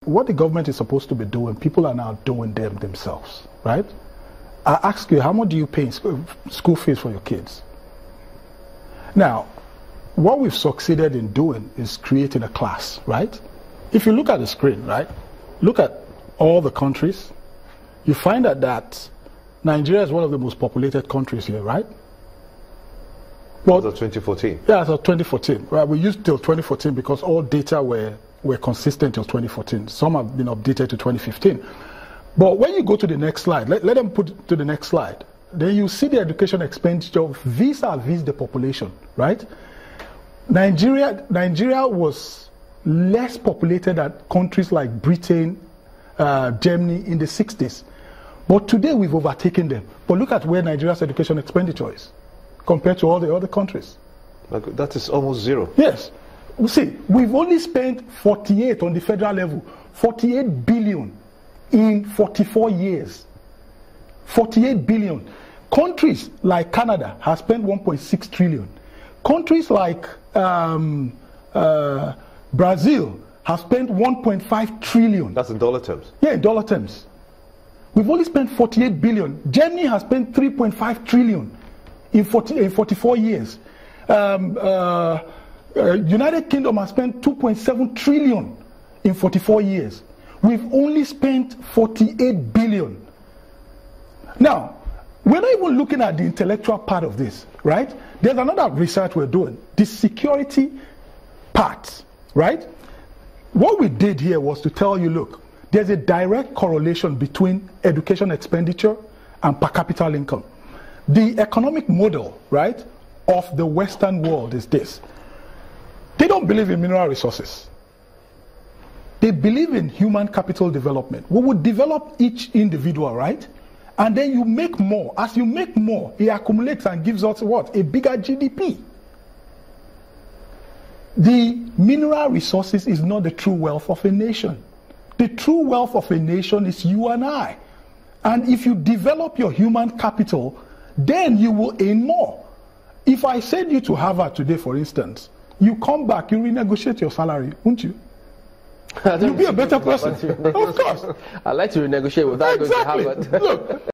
what the government is supposed to be doing, people are now doing them themselves, right? I ask you, how much do you pay in school fees for your kids? Now, what we've succeeded in doing is creating a class, right? If you look at the screen, right, look at all the countries, you find that Nigeria is one of the most populated countries here, right? Well, as of 2014. Yeah, as of 2014. Well, we used till 2014 because all data were consistent till 2014. Some have been updated to 2015. But when you go to the next slide, let them put it to the next slide, then you see the education expenditure vis-a-vis the population, right? Nigeria was less populated than countries like Britain, Germany in the 60s. But today we've overtaken them. But look at where Nigeria's education expenditure is compared to all the other countries. That is almost zero. Yes. You see, we've only spent 48 on the federal level, 48 billion in 44 years. 48 billion. Countries like Canada have spent 1.6 trillion. Countries like Brazil have spent 1.5 trillion. That's in dollar terms? Yeah, in dollar terms. We've only spent 48 billion. Germany has spent 3.5 trillion in 44 years. United Kingdom has spent 2.7 trillion in 44 years. We've only spent 48 billion. Now, we're not even looking at the intellectual part of this, right? There's another research we're doing, the security part, right? What we did here was to tell you, look, there's a direct correlation between education expenditure and per capita income. The economic model, right, of the Western world is this. They don't believe in mineral resources. They believe in human capital development. We would develop each individual, right? And then you make more. As you make more, it accumulates and gives us what? A bigger GDP. The mineral resources is not the true wealth of a nation. The true wealth of a nation is you and I. And if you develop your human capital, then you will earn more. If I send you to Harvard today, for instance, you come back, you renegotiate your salary, won't you? You'll be a better person. Of course. I'd like to renegotiate without going to Harvard. Look.